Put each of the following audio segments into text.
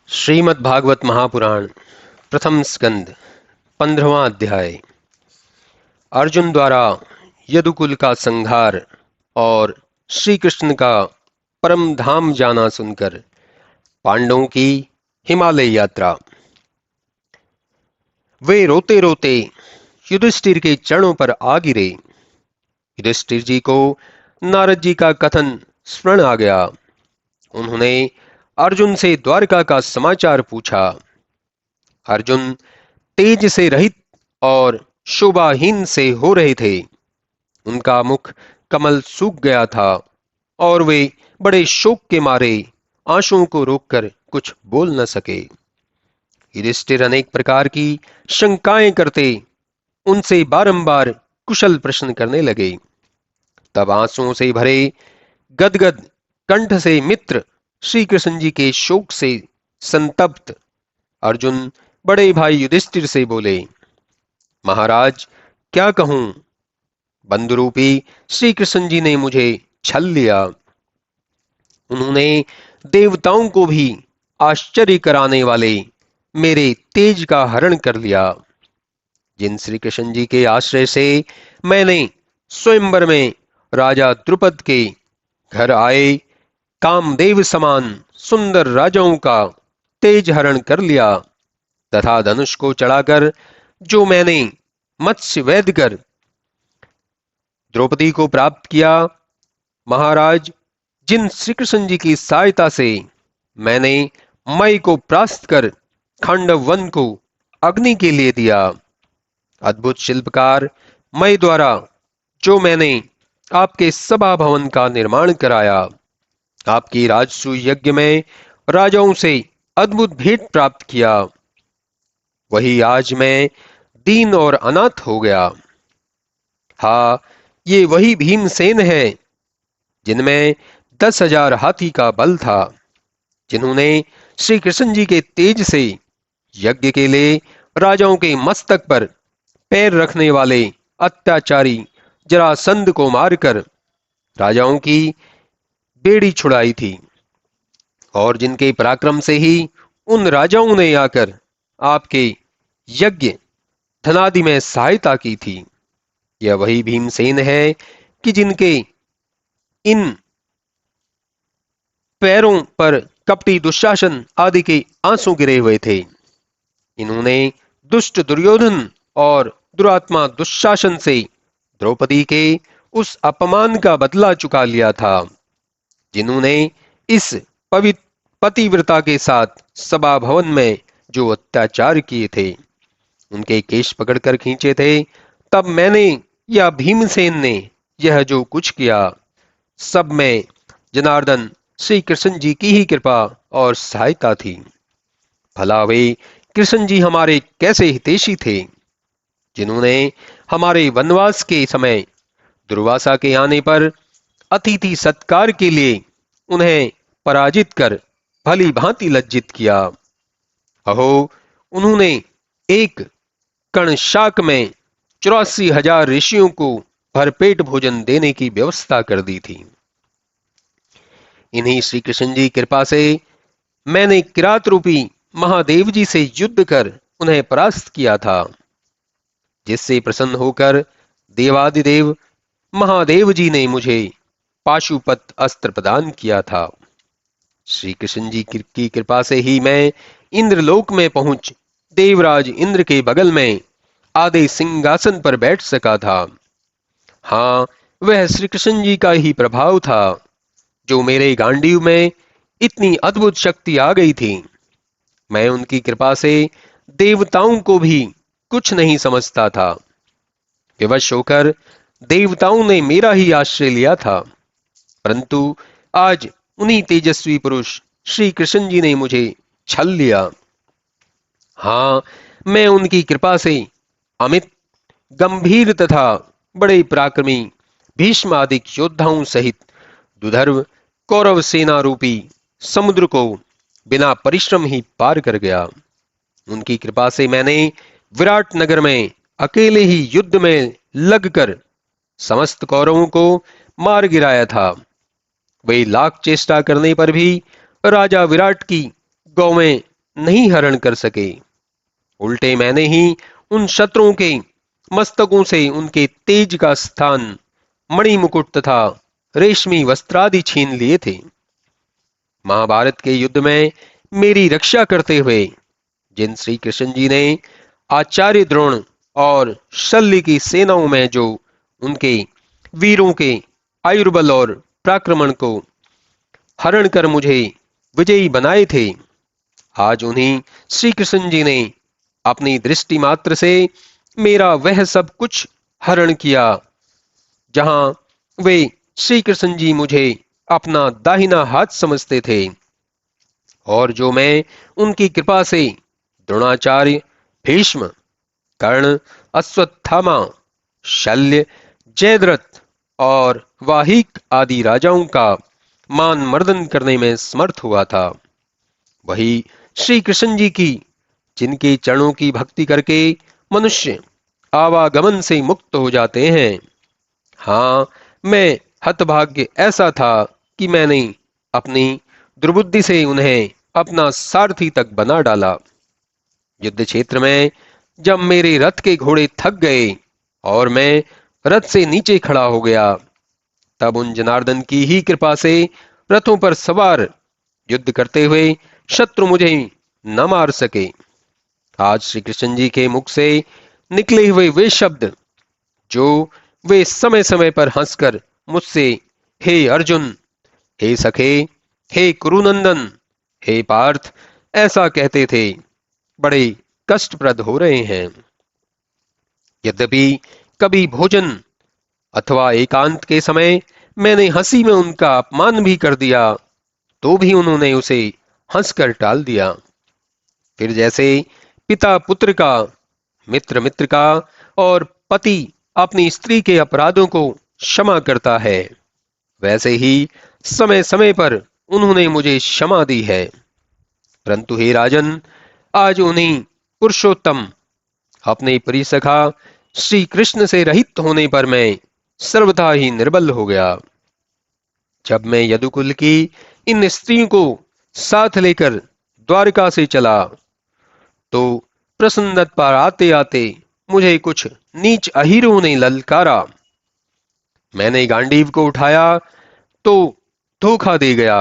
श्रीमद् भागवत महापुराण प्रथम स्कंद 15वां अध्याय। अर्जुन द्वारा यदुकुल का संहार और श्री कृष्ण का परम धाम जाना सुनकर पांडवों की हिमालय यात्रा। वे रोते रोते युधिष्ठिर के चरणों पर आ गिरे। युधिष्ठिर जी को नारद जी का कथन स्मरण आ गया। उन्होंने अर्जुन से द्वारका का समाचार पूछा। अर्जुन तेज से रहित और शोभाहीन से हो रहे थे। उनका मुख कमल सूख गया था और वे बड़े शोक के मारे आंसुओं को रोककर कुछ बोल न सके। युधिष्ठिर अनेक प्रकार की शंकाएं करते उनसे बारंबार कुशल प्रश्न करने लगे। तब आंसुओं से भरे गदगद कंठ से मित्र श्री कृष्ण जी के शोक से संतप्त अर्जुन बड़े भाई युधिष्ठिर से बोले, महाराज क्या कहूं, बंधुरूपी श्री कृष्ण जी ने मुझे छल लिया। उन्होंने देवताओं को भी आश्चर्य कराने वाले मेरे तेज का हरण कर लिया। जिन श्री कृष्ण जी के आश्रय से मैंने स्वयंवर में राजा द्रुपद के घर आए कामदेव समान सुंदर राजाओं का तेज हरण कर लिया तथा धनुष को चढ़ाकर जो मैंने मत्स्य वैध कर द्रौपदी को प्राप्त किया, महाराज जिन श्री कृष्ण जी की सहायता से मैंने मय को परास्त कर खांडव वन को अग्नि के लिए दिया, अद्भुत शिल्पकार मय द्वारा जो मैंने आपके सभा भवन का निर्माण कराया, आपकी राजसूय यज्ञ में राजाओं से अद्भुत भेंट प्राप्त किया, वही आज मैं दीन और अनाथ हो गया। हाँ, ये वही भीमसेन है जिनमें 10,000 हाथी का बल था, जिन्होंने श्री कृष्ण जी के तेज से यज्ञ के लिए राजाओं के मस्तक पर पैर रखने वाले अत्याचारी जरासंध को मारकर राजाओं की बेड़ी छुड़ाई थी और जिनके पराक्रम से ही उन राजाओं ने आकर आपके यज्ञ धनादि में सहायता की थी। यह वही भीमसेन है कि जिनके इन पैरों पर कपटी दुशासन आदि के आंसू गिरे हुए थे। इन्होंने दुष्ट दुर्योधन और दुरात्मा दुशासन से द्रौपदी के उस अपमान का बदला चुका लिया था, जिन्होंने इस पवित्र पतिव्रता के साथ सभा भवन में जो अत्याचार किए थे, उनके केश पकड़कर खींचे थे। तब मैंने या भीमसेन ने यह जो कुछ किया, सब में जनार्दन श्री कृष्ण जी की ही कृपा और सहायता थी। भला वे कृष्ण जी हमारे कैसे हितैषी थे, जिन्होंने हमारे वनवास के समय दुर्वासा के आने पर अतिथि सत्कार के लिए उन्हें पराजित कर भली भांति लज्जित किया। अहो, उन्होंने एक कण शाक में 84,000 ऋषियों को भरपेट भोजन देने की व्यवस्था कर दी थी। इन्हीं श्री कृष्ण जी कृपा से मैंने किरात रूपी महादेव जी से युद्ध कर उन्हें परास्त किया था, जिससे प्रसन्न होकर देवादिदेव महादेव जी ने मुझे पाशुपत अस्त्र प्रदान किया था। श्री कृष्ण जी की कृपा से ही मैं इंद्रलोक में पहुंच देवराज इंद्र के बगल में आदि सिंहासन पर बैठ सका था। हाँ, वह श्री कृष्ण जी का ही प्रभाव था जो मेरे गांडीव में इतनी अद्भुत शक्ति आ गई थी। मैं उनकी कृपा से देवताओं को भी कुछ नहीं समझता था। विवश होकर देवताओं ने मेरा ही आश्रय लिया था, परंतु आज उन्हीं तेजस्वी पुरुष श्री कृष्ण जी ने मुझे छल लिया। हाँ, मैं उनकी कृपा से अमित गंभीर तथा बड़े पराक्रमी भीष्म आदि योद्धाओं सहित दुधर्व कौरव सेना रूपी समुद्र को बिना परिश्रम ही पार कर गया। उनकी कृपा से मैंने विराट नगर में अकेले ही युद्ध में लगकर समस्त कौरवों को मार गिराया था। वे लाख चेष्टा करने पर भी राजा विराट की गौवें नहीं हरण कर सके। उल्टे मैंने ही उन शत्रुओं के मस्तकों से उनके तेज का स्थान मणि मुकुट तथा रेशमी वस्त्रादि छीन लिए थे। महाभारत के युद्ध में मेरी रक्षा करते हुए जिन श्री कृष्ण जी ने आचार्य द्रोण और शल्य की सेनाओं में जो उनके वीरों के आयुर्बल और पराक्रमण को हरण कर मुझे विजयी बनाए थे, आज उन्हीं श्री कृष्ण जी ने अपनी दृष्टि मात्र से मेरा वह सब कुछ हरण किया, जहां वे श्री कृष्ण जी मुझे अपना दाहिना हाथ समझते थे और जो मैं उनकी कृपा से द्रोणाचार्य, भीष्म, कर्ण, अश्वत्थामा, शल्य, जयद्रथ और वाहिक आदि राजाओं का मान मर्दन करने में समर्थ हुआ था, वही श्री कृष्ण जी की, जिनके चरणों की भक्ति करके मनुष्य आवागमन से मुक्त हो जाते हैं। हाँ, मैं हतभाग्य ऐसा था कि मैंने अपनी दुर्बुद्धि से उन्हें अपना सारथी तक बना डाला। युद्ध क्षेत्र में जब मेरे रथ के घोड़े थक गए और मैं रथ से नीचे खड़ा हो गया, तब उन जनार्दन की ही कृपा से रथों पर सवार युद्ध करते हुए शत्रु मुझे न मार सके। आज श्री कृष्ण जी के मुख से निकले हुए वे शब्द जो वे समय समय पर हंसकर मुझसे हे अर्जुन, हे सखे, हे कुरुनंदन, हे पार्थ ऐसा कहते थे, बड़े कष्टप्रद हो रहे हैं। यद्यपि कभी भोजन अथवा एकांत के समय मैंने हंसी में उनका अपमान भी कर दिया, तो भी उन्होंने उसे हंसकर टाल दिया। फिर जैसे पिता पुत्र का, मित्र मित्र का और पति अपनी स्त्री के अपराधों को क्षमा करता है, वैसे ही समय समय पर उन्होंने मुझे क्षमा दी है। परंतु हे राजन, आज उन्हीं पुरुषोत्तम अपने परिसखा श्री कृष्ण से रहित होने पर मैं सर्वथा ही निर्बल हो गया। जब मैं यदुकुल की इन स्त्रियों को साथ लेकर द्वारका से चला, तो प्रसन्नत पर आते आते मुझे कुछ नीच अहीरों ने ललकारा। मैंने गांडीव को उठाया तो धोखा दे गया,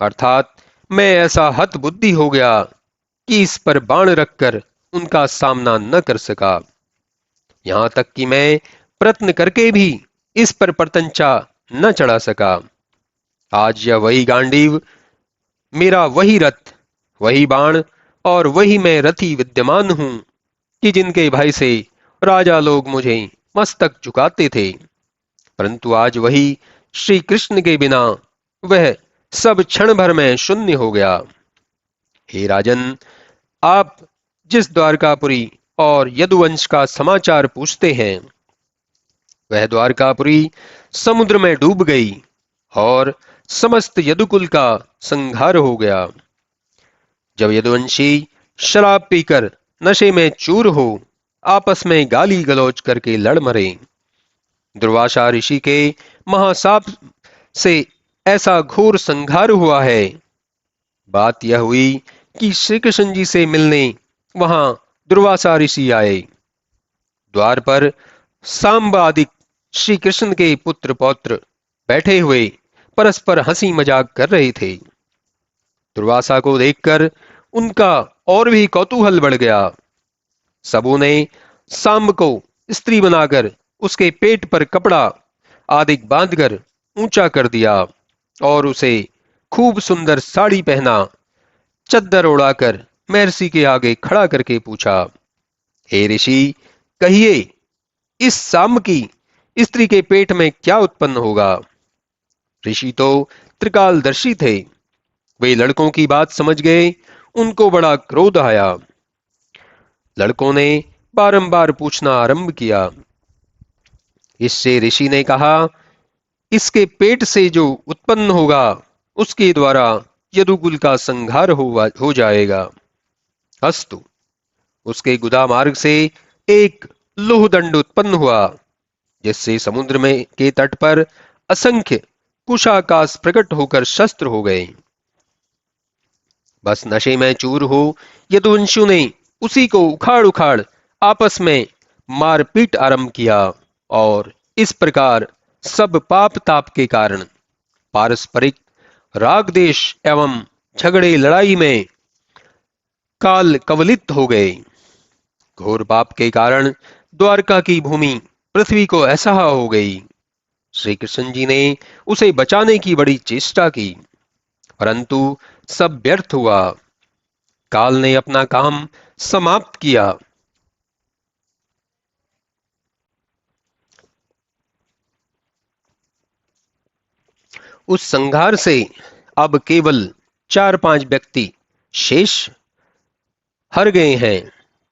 अर्थात मैं ऐसा हत बुद्धि हो गया कि इस पर बाण रखकर उनका सामना न कर सका। यहां तक कि मैं प्रयत्न करके भी इस पर परतंचा न चढ़ा सका। आज यह वही गांडीव, मेरा वही रथ, वही बाण और वही मैं रथी विद्यमान हूं कि जिनके भय से राजा लोग मुझे मस्तक झुकाते थे, परंतु आज वही श्री कृष्ण के बिना वह सब क्षण भर में शून्य हो गया। हे राजन, आप जिस द्वारकापुरी और यदुवंश का समाचार पूछते हैं, वह द्वारकापुरी समुद्र में डूब गई और समस्त यदुकुल का संहार हो गया। जब यदुवंशी शराब पीकर नशे में चूर हो आपस में गाली गलौज करके लड़ मरे। दुर्वासा ऋषि के महासाप से ऐसा घोर संहार हुआ है। बात यह हुई कि श्री कृष्ण जी से मिलने वहां दुर्वासा ऋषि आए। द्वार पर सांब आदि श्री कृष्ण के पुत्र पौत्र बैठे हुए परस्पर हंसी मजाक कर रहे थे। दुर्वासा को देखकर उनका और भी कौतूहल बढ़ गया। सबों ने सांब को स्त्री बनाकर उसके पेट पर कपड़ा आदि बांधकर ऊंचा कर दिया और उसे खूब सुंदर साड़ी पहना, चद्दर उड़ाकर महर्षि के आगे खड़ा करके पूछा, हे ऋषि, कहिए इस सांब की स्त्री के पेट में क्या उत्पन्न होगा? ऋषि तो त्रिकालदर्शी थे, वे लड़कों की बात समझ गए। उनको बड़ा क्रोध आया। लड़कों ने बारंबार पूछना आरंभ किया। इससे ऋषि ने कहा, इसके पेट से जो उत्पन्न होगा उसके द्वारा यदुकुल का संहार हो जाएगा। अस्तु। उसके गुदा मार्ग से एक लोहदंड उत्पन्न हुआ, जिससे समुद्र में के तट पर असंख्य कुशाकाश प्रकट होकर शस्त्र हो गए। बस नशे में चूर हो यदुवंशियों ने उसी को उखाड़ उखाड़ आपस में मारपीट आरंभ किया और इस प्रकार सब पाप ताप के कारण पारस्परिक राग देश एवं झगड़े लड़ाई में काल कवलित हो गए। घोर पाप के कारण द्वारका की भूमि पृथ्वी को असह्य हो गई। श्री कृष्ण जी ने उसे बचाने की बड़ी चेष्टा की, परंतु सब व्यर्थ हुआ। काल ने अपना काम समाप्त किया। उस संघार से अब केवल 4-5 व्यक्ति शेष हर गए हैं।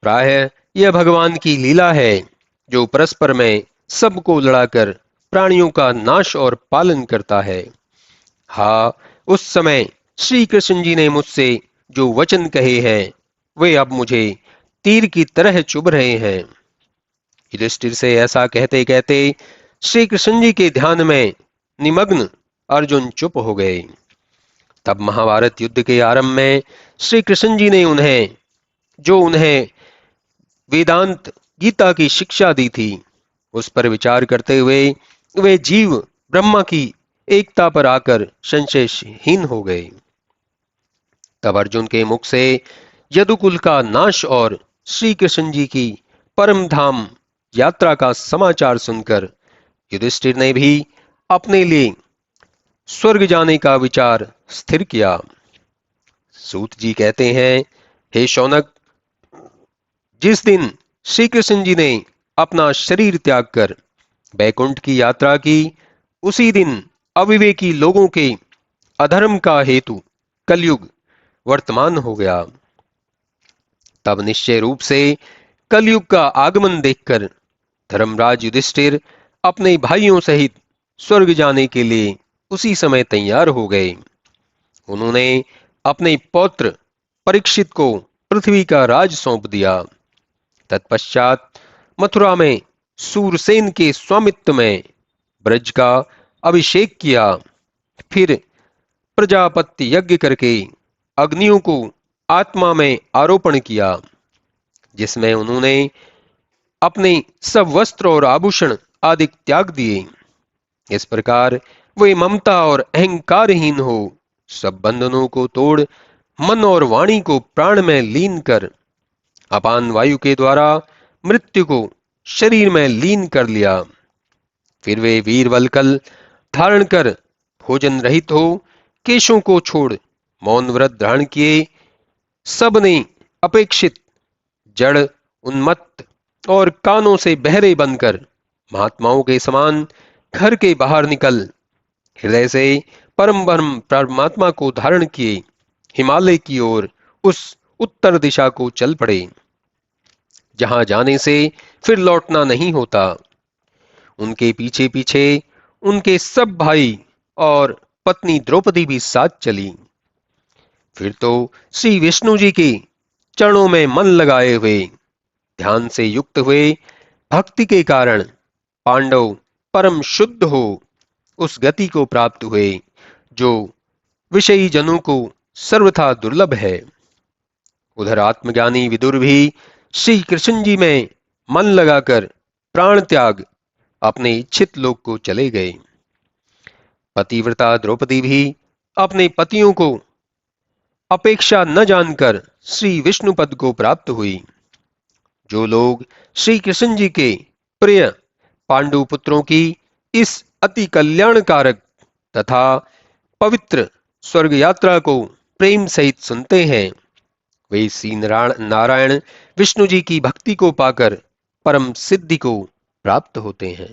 प्रायः यह भगवान की लीला है, जो परस्पर में सबको लड़ाकर प्राणियों का नाश और पालन करता है। हाँ, उस समय श्री कृष्ण जी ने मुझसे जो वचन कहे हैं वे अब मुझे तीर की तरह चुभ रहे हैं। युधिष्ठिर से ऐसा कहते कहते श्री कृष्ण जी के ध्यान में निमग्न अर्जुन चुप हो गए। तब महाभारत युद्ध के आरंभ में श्री कृष्ण जी ने उन्हें वेदांत गीता की शिक्षा दी थी, उस पर विचार करते हुए वे जीव ब्रह्मा की एकता पर आकर संशयहीन हो गए। तब अर्जुन के मुख से यदुकुल का नाश और श्री कृष्ण जी की परम धाम यात्रा का समाचार सुनकर युधिष्ठिर ने भी अपने लिए स्वर्ग जाने का विचार स्थिर किया। सूत जी कहते हैं, हे शौनक, जिस दिन श्री कृष्ण जी ने अपना शरीर त्याग कर बैकुंठ की यात्रा की, उसी दिन अविवेकी लोगों के अधर्म का हेतु कलयुग वर्तमान हो गया। तब निश्चय रूप से कलयुग का आगमन देखकर धर्मराज युधिष्ठिर अपने भाइयों सहित स्वर्ग जाने के लिए उसी समय तैयार हो गए। उन्होंने अपने पौत्र परीक्षित को पृथ्वी का राज सौंप दिया। तत्पश्चात मथुरा में सूरसेन के स्वामित्व में ब्रज का अभिषेक किया। फिर प्रजापत्य यज्ञ करके अग्नियों को आत्मा में आरोपण किया, जिसमें उन्होंने अपने सब वस्त्र और आभूषण आदि त्याग दिए। इस प्रकार वे ममता और अहंकारहीन हो सब बंधनों को तोड़ मन और वाणी को प्राण में लीन कर अपान वायु के द्वारा मृत्यु को शरीर में लीन कर लिया। फिर वे वीर वल्कल धारण कर भोजन रहित हो केशों को छोड़ मौन व्रत धारण किए सबने अपेक्षित जड़ उन्मत्त और कानों से बहरे बनकर महात्माओं के समान घर के बाहर निकल हृदय से परम ब्रह्म परमात्मा को धारण किए हिमालय की ओर उस उत्तर दिशा को चल पड़े, जहां जाने से फिर लौटना नहीं होता। उनके पीछे पीछे उनके सब भाई और पत्नी द्रौपदी भी साथ चली। फिर तो श्री विष्णु जी के चरणों में मन लगाए हुए ध्यान से युक्त हुए भक्ति के कारण पांडव परम शुद्ध हो उस गति को प्राप्त हुए जो विषयी जनों को सर्वथा दुर्लभ है। उधर आत्मज्ञानी विदुर भी श्री कृष्ण जी में मन लगाकर प्राण त्याग अपने इच्छित लोक को चले गए। पतिव्रता द्रौपदी भी अपने पतियों को अपेक्षा न जानकर श्री विष्णु पद को प्राप्त हुई। जो लोग श्री कृष्ण जी के प्रिय पांडु पुत्रों की इस अति कल्याणकारक तथा पवित्र स्वर्ग यात्रा को प्रेम सहित सुनते हैं, वे श्री नारायण विष्णु जी की भक्ति को पाकर परम सिद्धि को प्राप्त होते हैं।